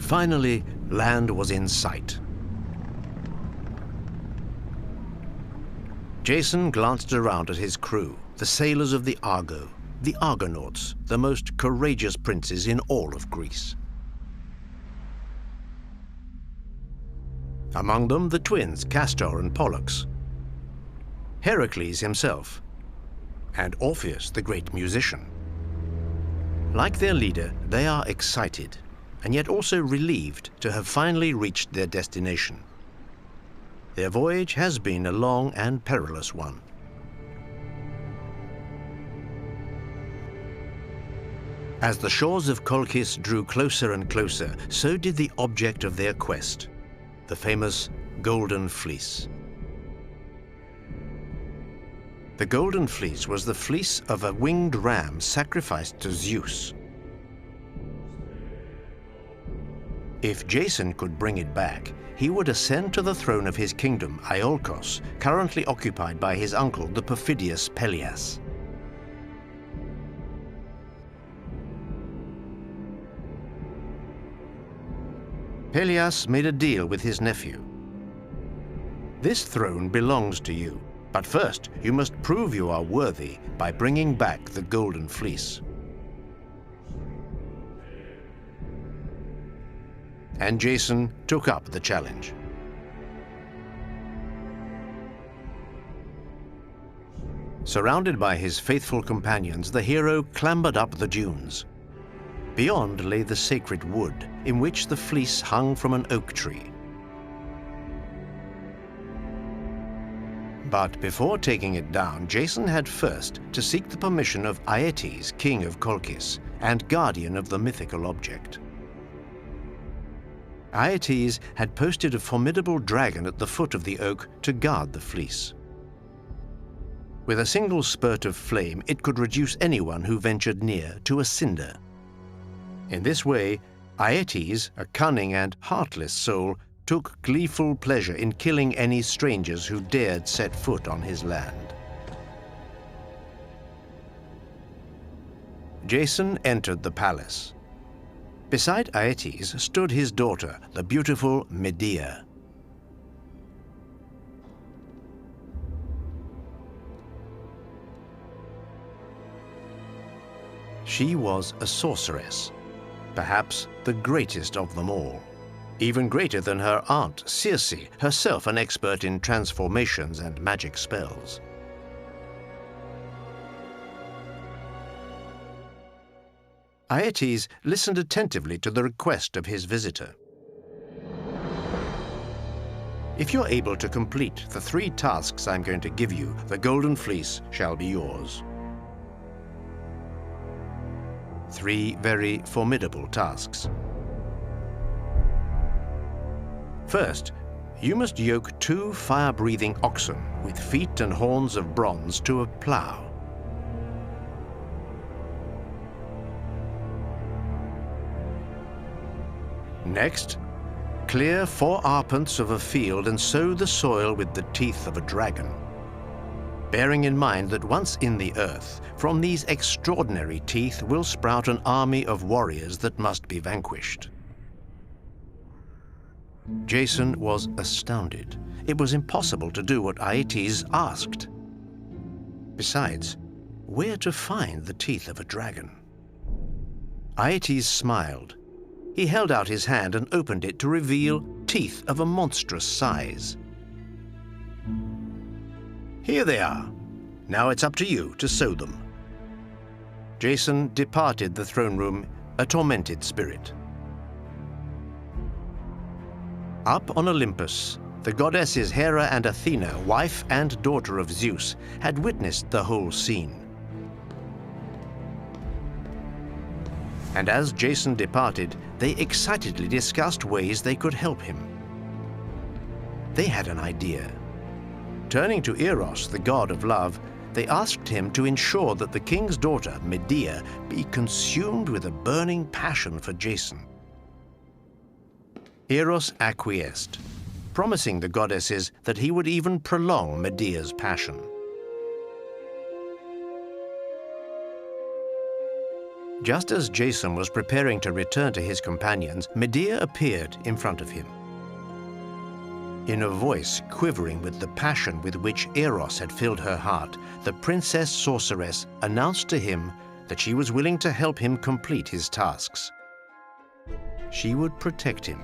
Finally, land was in sight. Jason glanced around at his crew, the sailors of the Argo, the Argonauts, the most courageous princes in all of Greece. Among them, the twins, Castor and Pollux, Heracles himself, and Orpheus, the great musician. Like their leader, they are excited, and yet also relieved to have finally reached their destination. Their voyage has been a long and perilous one. As the shores of Colchis drew closer and closer, so did the object of their quest, the famous Golden Fleece. The Golden Fleece was the fleece of a winged ram sacrificed to Zeus. If Jason could bring it back, he would ascend to the throne of his kingdom, Iolcos, currently occupied by his uncle, the perfidious Pelias. Pelias made a deal with his nephew. This throne belongs to you, but first you must prove you are worthy by bringing back the Golden Fleece. And Jason took up the challenge. Surrounded by his faithful companions, the hero clambered up the dunes. Beyond lay the sacred wood, in which the fleece hung from an oak tree. But before taking it down, Jason had first to seek the permission of Aeetes, king of Colchis, and guardian of the mythical object. Aeetes had posted a formidable dragon at the foot of the oak to guard the fleece. With a single spurt of flame, it could reduce anyone who ventured near to a cinder. In this way, Aeetes, a cunning and heartless soul, took gleeful pleasure in killing any strangers who dared set foot on his land. Jason entered the palace. Beside Aeetes stood his daughter, the beautiful Medea. She was a sorceress, perhaps the greatest of them all, even greater than her aunt Circe, herself an expert in transformations and magic spells. Aeetes listened attentively to the request of his visitor. If you're able to complete the 3 tasks I'm going to give you, the Golden Fleece shall be yours. 3 very formidable tasks. First, you must yoke 2 fire-breathing oxen with feet and horns of bronze to a plow. Next, clear 4 arpents of a field and sow the soil with the teeth of a dragon, bearing in mind that once in the earth, from these extraordinary teeth will sprout an army of warriors that must be vanquished. Jason was astounded. It was impossible to do what Aeetes asked. Besides, where to find the teeth of a dragon? Aeetes smiled. He held out his hand and opened it to reveal teeth of a monstrous size. Here they are. Now it's up to you to sow them. Jason departed the throne room, a tormented spirit. Up on Olympus, the goddesses Hera and Athena, wife and daughter of Zeus, had witnessed the whole scene. And as Jason departed, they excitedly discussed ways they could help him. They had an idea. Turning to Eros, the god of love, they asked him to ensure that the king's daughter, Medea, be consumed with a burning passion for Jason. Eros acquiesced, promising the goddesses that he would even prolong Medea's passion. Just as Jason was preparing to return to his companions, Medea appeared in front of him. In a voice quivering with the passion with which Eros had filled her heart, the princess sorceress announced to him that she was willing to help him complete his tasks. She would protect him.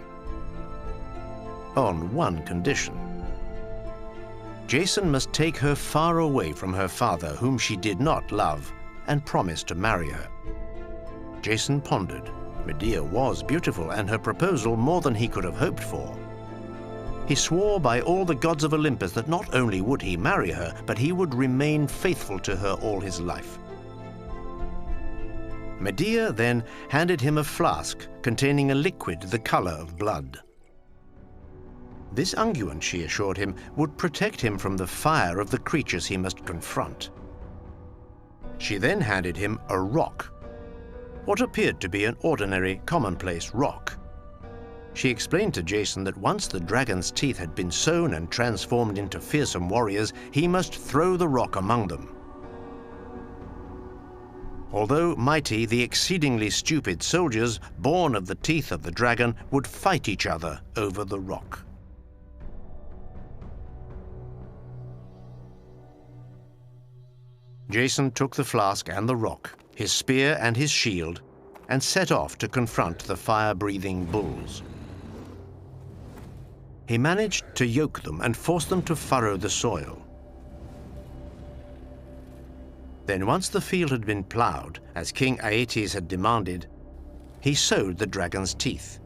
On one condition. Jason must take her far away from her father, whom she did not love, and promise to marry her. Jason pondered. Medea was beautiful, and her proposal more than he could have hoped for. He swore by all the gods of Olympus that not only would he marry her, but he would remain faithful to her all his life. Medea then handed him a flask containing a liquid the color of blood. This unguent, she assured him, would protect him from the fire of the creatures he must confront. She then handed him a rock, what appeared to be an ordinary, commonplace rock. She explained to Jason that once the dragon's teeth had been sown and transformed into fearsome warriors, he must throw the rock among them. Although mighty, the exceedingly stupid soldiers, born of the teeth of the dragon, would fight each other over the rock. Jason took the flask and the rock, his spear and his shield, and set off to confront the fire-breathing bulls. He managed to yoke them and force them to furrow the soil. Then, once the field had been plowed, as King Aeetes had demanded, he sowed the dragon's teeth.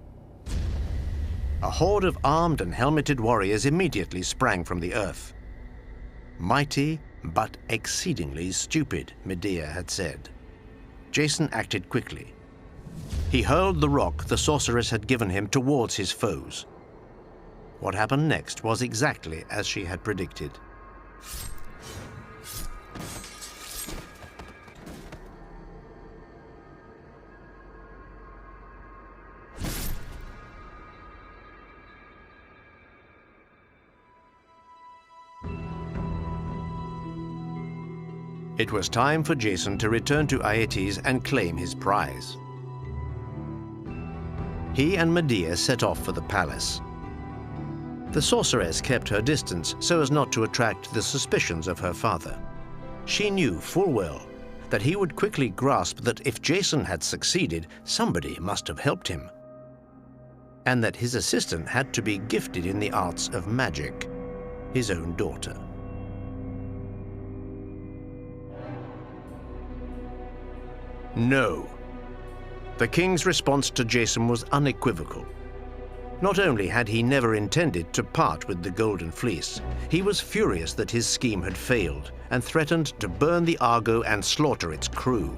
A horde of armed and helmeted warriors immediately sprang from the earth. Mighty, but exceedingly stupid, Medea had said. Jason acted quickly. He hurled the rock the sorceress had given him towards his foes. What happened next was exactly as she had predicted. It was time for Jason to return to Aeetes and claim his prize. He and Medea set off for the palace. The sorceress kept her distance so as not to attract the suspicions of her father. She knew full well that he would quickly grasp that if Jason had succeeded, somebody must have helped him, and that his assistant had to be gifted in the arts of magic, his own daughter. No. The king's response to Jason was unequivocal. Not only had he never intended to part with the Golden Fleece, he was furious that his scheme had failed and threatened to burn the Argo and slaughter its crew.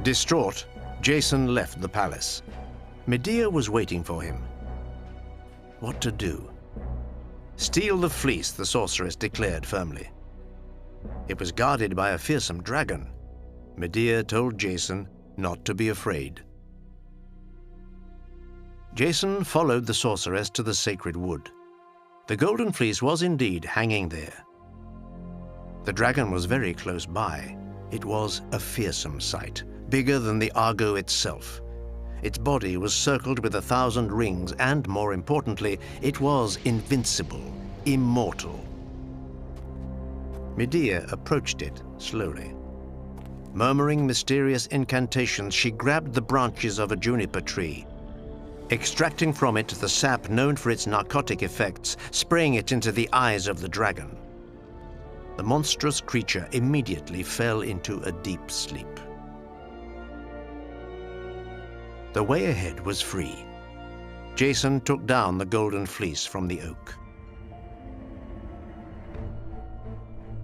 Distraught, Jason left the palace. Medea was waiting for him. What to do? Steal the fleece, the sorceress declared firmly. It was guarded by a fearsome dragon. Medea told Jason not to be afraid. Jason followed the sorceress to the sacred wood. The Golden Fleece was indeed hanging there. The dragon was very close by. It was a fearsome sight, bigger than the Argo itself. Its body was circled with 1,000 rings, and more importantly, it was invincible, immortal. Medea approached it slowly. Murmuring mysterious incantations, she grabbed the branches of a juniper tree, extracting from it the sap known for its narcotic effects, spraying it into the eyes of the dragon. The monstrous creature immediately fell into a deep sleep. The way ahead was free. Jason took down the Golden Fleece from the oak.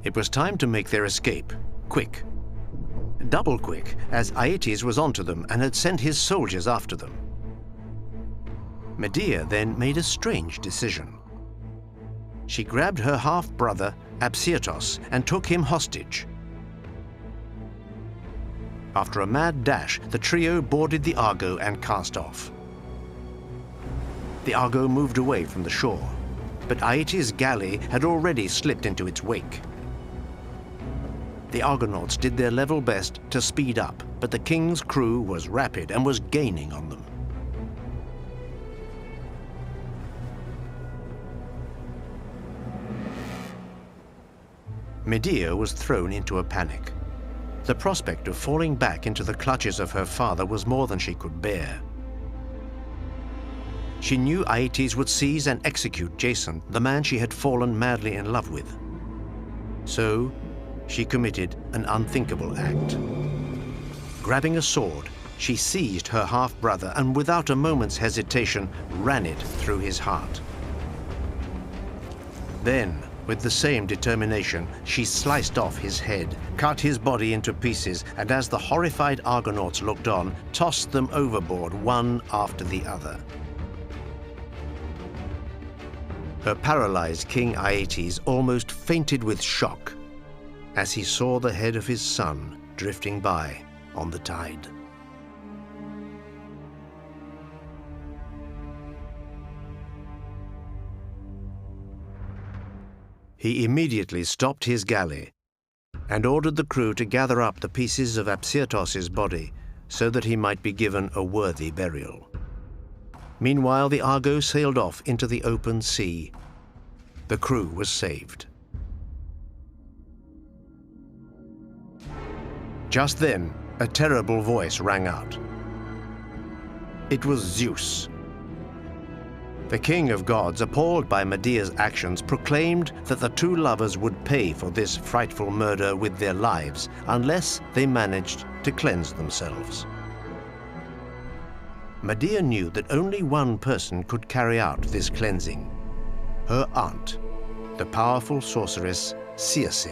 It was time to make their escape, quick. Double quick, as Aeetes was onto them and had sent his soldiers after them. Medea then made a strange decision. She grabbed her half-brother, Apsyrtos, and took him hostage. After a mad dash, the trio boarded the Argo and cast off. The Argo moved away from the shore, but Aeetes' galley had already slipped into its wake. The Argonauts did their level best to speed up, but the king's crew was rapid and was gaining on them. Medea was thrown into a panic. The prospect of falling back into the clutches of her father was more than she could bear. She knew Aeetes would seize and execute Jason, the man she had fallen madly in love with. So, she committed an unthinkable act. Grabbing a sword, she seized her half-brother and without a moment's hesitation ran it through his heart. Then, with the same determination, she sliced off his head, cut his body into pieces, and as the horrified Argonauts looked on, tossed them overboard one after the other. Her paralyzed King Aeetes almost fainted with shock as he saw the head of his son drifting by on the tide. He immediately stopped his galley and ordered the crew to gather up the pieces of Apsyrtus's body so that he might be given a worthy burial. Meanwhile, the Argo sailed off into the open sea. The crew was saved. Just then, a terrible voice rang out. It was Zeus. The king of gods, appalled by Medea's actions, proclaimed that the two lovers would pay for this frightful murder with their lives unless they managed to cleanse themselves. Medea knew that only one person could carry out this cleansing: her aunt, the powerful sorceress Circe.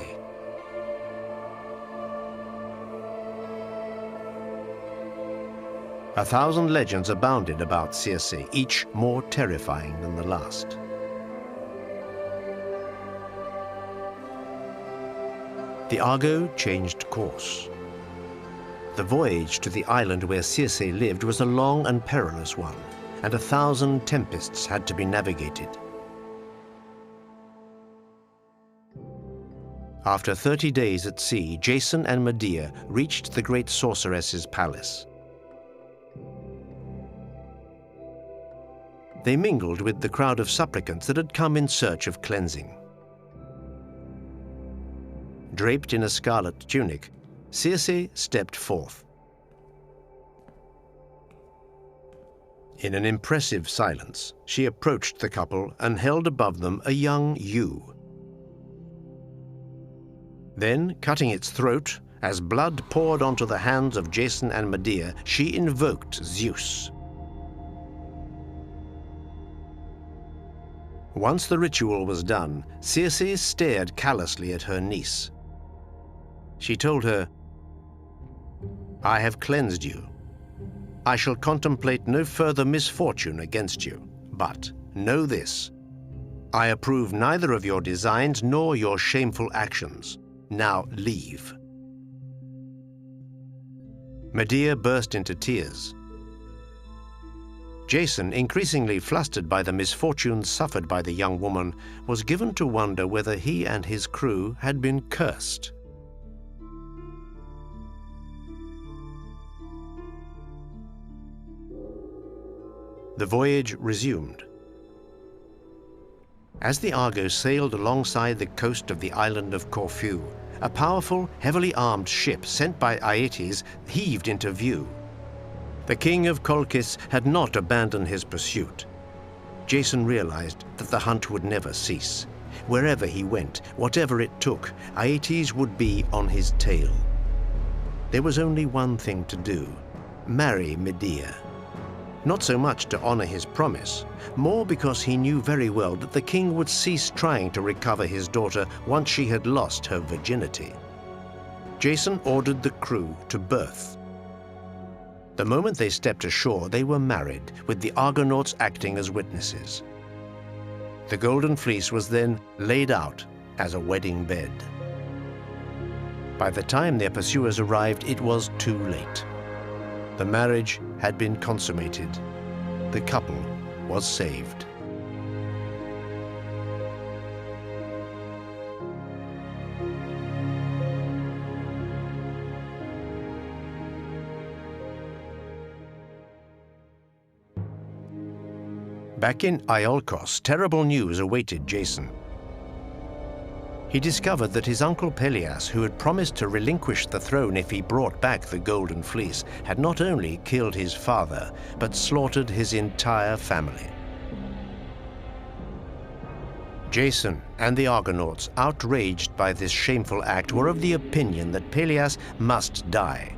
A thousand legends abounded about Circe, each more terrifying than the last. The Argo changed course. The voyage to the island where Circe lived was a long and perilous one, and 1,000 tempests had to be navigated. After 30 days at sea, Jason and Medea reached the great sorceress's palace. They mingled with the crowd of supplicants that had come in search of cleansing. Draped in a scarlet tunic, Circe stepped forth. In an impressive silence, she approached the couple and held above them a young ewe. Then, cutting its throat, as blood poured onto the hands of Jason and Medea, she invoked Zeus. Once the ritual was done, Circe stared callously at her niece. She told her, "I have cleansed you. I shall contemplate no further misfortune against you, but know this: I approve neither of your designs nor your shameful actions. Now leave." Medea burst into tears. Jason, increasingly flustered by the misfortunes suffered by the young woman, was given to wonder whether he and his crew had been cursed. The voyage resumed. As the Argo sailed alongside the coast of the island of Corfu, a powerful, heavily armed ship sent by Aeetes heaved into view. The king of Colchis had not abandoned his pursuit. Jason realized that the hunt would never cease. Wherever he went, whatever it took, Aeetes would be on his tail. There was only one thing to do: marry Medea. Not so much to honor his promise, more because he knew very well that the king would cease trying to recover his daughter once she had lost her virginity. Jason ordered the crew to berth. The moment they stepped ashore, they were married, with the Argonauts acting as witnesses. The golden fleece was then laid out as a wedding bed. By the time their pursuers arrived, it was too late. The marriage had been consummated. The couple was saved. Back in Iolcos, terrible news awaited Jason. He discovered that his uncle Pelias, who had promised to relinquish the throne if he brought back the Golden Fleece, had not only killed his father, but slaughtered his entire family. Jason and the Argonauts, outraged by this shameful act, were of the opinion that Pelias must die.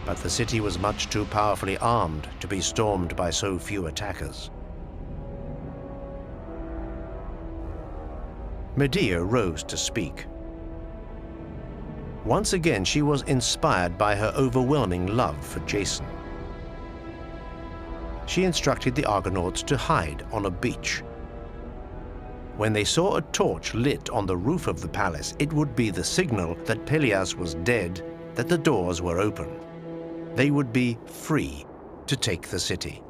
But the city was much too powerfully armed to be stormed by so few attackers. Medea rose to speak. Once again, she was inspired by her overwhelming love for Jason. She instructed the Argonauts to hide on a beach. When they saw a torch lit on the roof of the palace, it would be the signal that Pelias was dead, that the doors were open. They would be free to take the city.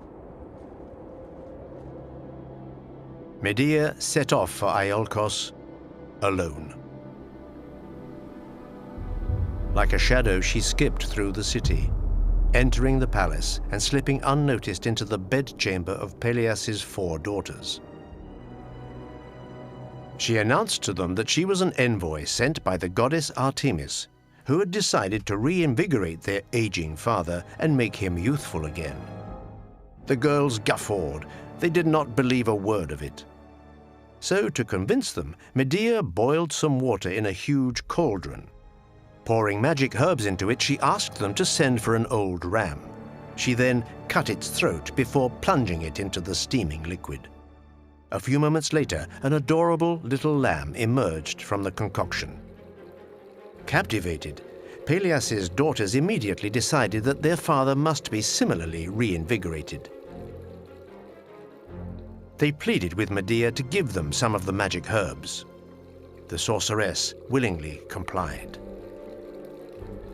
Medea set off for Iolcos alone. Like a shadow, she skipped through the city, entering the palace and slipping unnoticed into the bedchamber of Pelias's 4 daughters. She announced to them that she was an envoy sent by the goddess Artemis, who had decided to reinvigorate their aging father and make him youthful again. The girls guffawed. They did not believe a word of it. So, to convince them, Medea boiled some water in a huge cauldron. Pouring magic herbs into it, she asked them to send for an old ram. She then cut its throat before plunging it into the steaming liquid. A few moments later, an adorable little lamb emerged from the concoction. Captivated, Pelias's daughters immediately decided that their father must be similarly reinvigorated. They pleaded with Medea to give them some of the magic herbs. The sorceress willingly complied.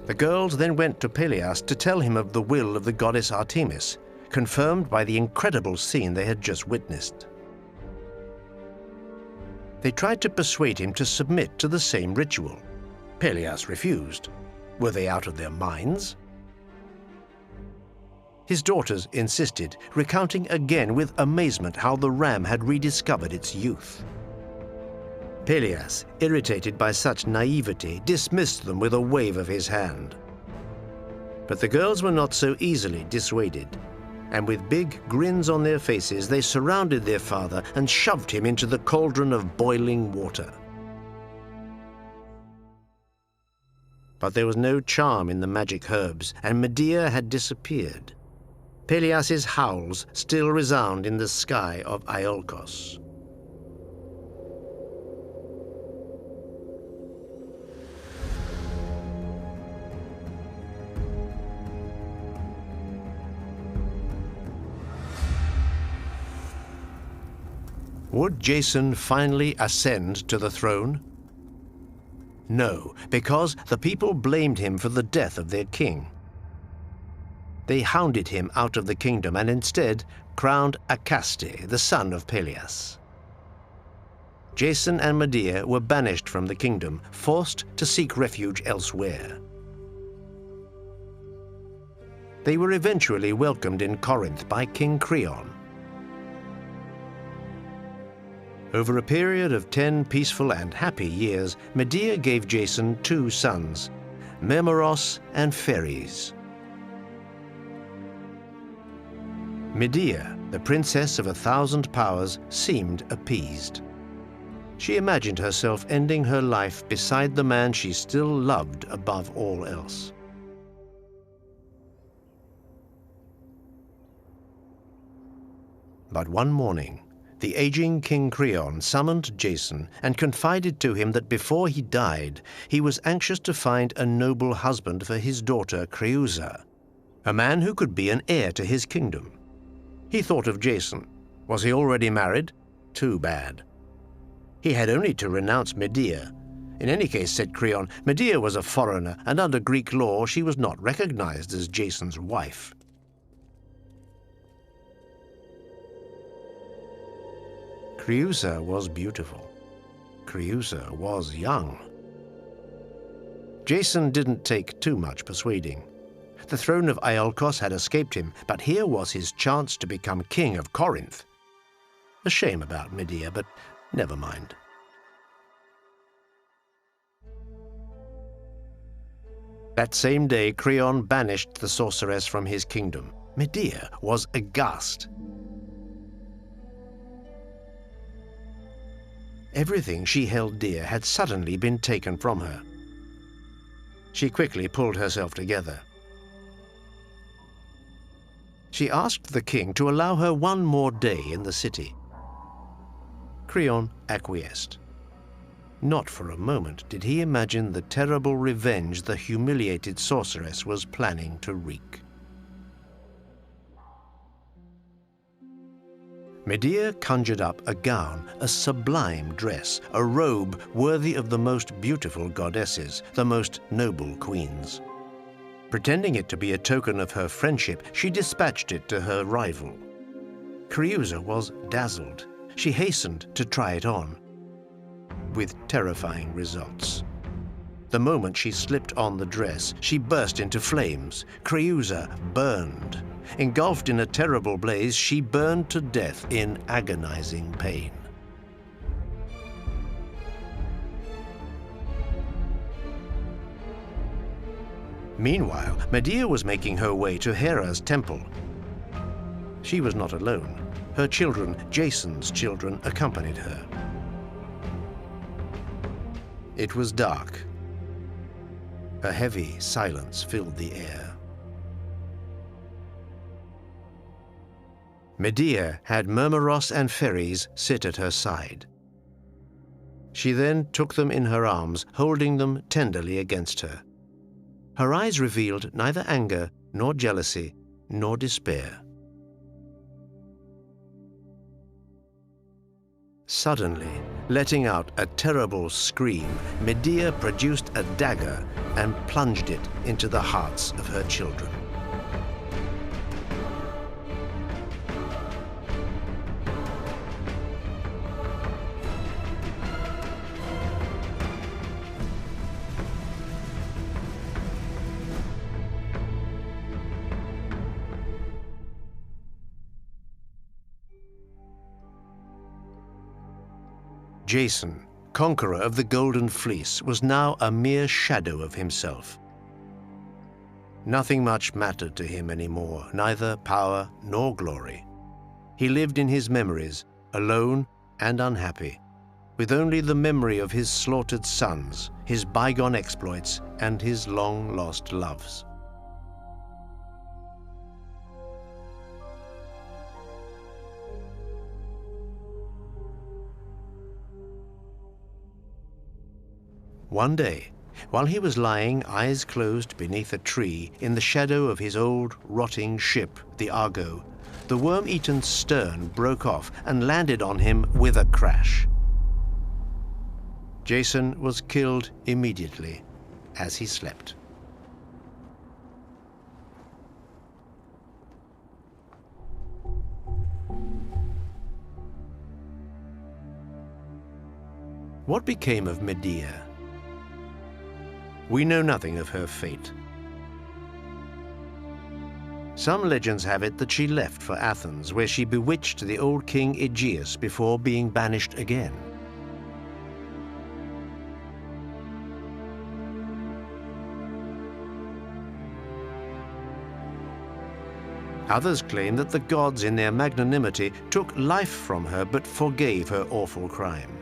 The girls then went to Pelias to tell him of the will of the goddess Artemis, confirmed by the incredible scene they had just witnessed. They tried to persuade him to submit to the same ritual. Pelias refused. Were they out of their minds? His daughters insisted, recounting again with amazement how the ram had rediscovered its youth. Pelias, irritated by such naivety, dismissed them with a wave of his hand. But the girls were not so easily dissuaded, and with big grins on their faces, they surrounded their father and shoved him into the cauldron of boiling water. But there was no charm in the magic herbs, and Medea had disappeared. Pelias's howls still resound in the sky of Iolcos. Would Jason finally ascend to the throne? No, because the people blamed him for the death of their king. They hounded him out of the kingdom and instead crowned Acaste, the son of Pelias. Jason and Medea were banished from the kingdom, forced to seek refuge elsewhere. They were eventually welcomed in Corinth by King Creon. Over a period of 10 peaceful and happy years, Medea gave Jason 2 sons, Murderous and Pheres. Medea, the princess of 1,000 powers, seemed appeased. She imagined herself ending her life beside the man she still loved above all else. But one morning, the aging King Creon summoned Jason and confided to him that before he died, he was anxious to find a noble husband for his daughter Creusa, a man who could be an heir to his kingdom. He thought of Jason. Was he already married? Too bad. He had only to renounce Medea. In any case, said Creon, Medea was a foreigner, and under Greek law she was not recognized as Jason's wife. Creusa was beautiful. Creusa was young. Jason didn't take too much persuading. The throne of Iolcos had escaped him, but here was his chance to become king of Corinth. A shame about Medea, but never mind. That same day, Creon banished the sorceress from his kingdom. Medea was aghast. Everything she held dear had suddenly been taken from her. She quickly pulled herself together. She asked the king to allow her one more day in the city. Creon acquiesced. Not for a moment did he imagine the terrible revenge the humiliated sorceress was planning to wreak. Medea conjured up a gown, a sublime dress, a robe worthy of the most beautiful goddesses, the most noble queens. Pretending it to be a token of her friendship, she dispatched it to her rival. Creusa was dazzled. She hastened to try it on, with terrifying results. The moment she slipped on the dress, she burst into flames. Creusa burned. Engulfed in a terrible blaze, she burned to death in agonizing pain. Meanwhile, Medea was making her way to Hera's temple. She was not alone. Her children, Jason's children, accompanied her. It was dark. A heavy silence filled the air. Medea had Murderous and Pheres sit at her side. She then took them in her arms, holding them tenderly against her. Her eyes revealed neither anger, nor jealousy, nor despair. Suddenly, letting out a terrible scream, Medea produced a dagger and plunged it into the hearts of her children. Jason, conqueror of the Golden Fleece, was now a mere shadow of himself. Nothing much mattered to him anymore, neither power nor glory. He lived in his memories, alone and unhappy, with only the memory of his slaughtered sons, his bygone exploits, and his long-lost loves. One day, while he was lying, eyes closed beneath a tree in the shadow of his old, rotting ship, the Argo, the worm-eaten stern broke off and landed on him with a crash. Jason was killed immediately as he slept. What became of Medea? We know nothing of her fate. Some legends have it that she left for Athens, where she bewitched the old king Aegeus before being banished again. Others claim that the gods, in their magnanimity, took life from her but forgave her awful crime.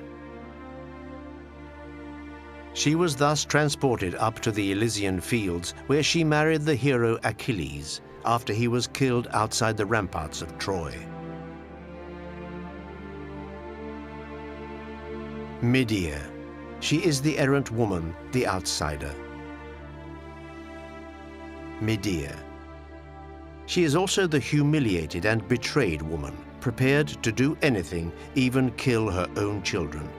She was thus transported up to the Elysian fields, where she married the hero Achilles after he was killed outside the ramparts of Troy. Medea. She is the errant woman, the outsider. Medea. She is also the humiliated and betrayed woman, prepared to do anything, even kill her own children.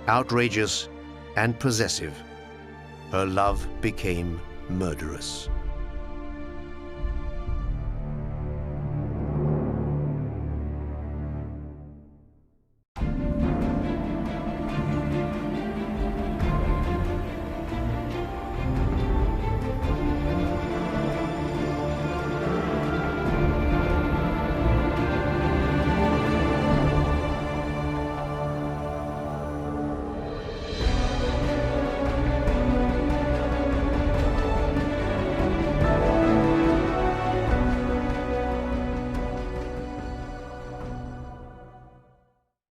Outrageous and possessive, her love became murderous.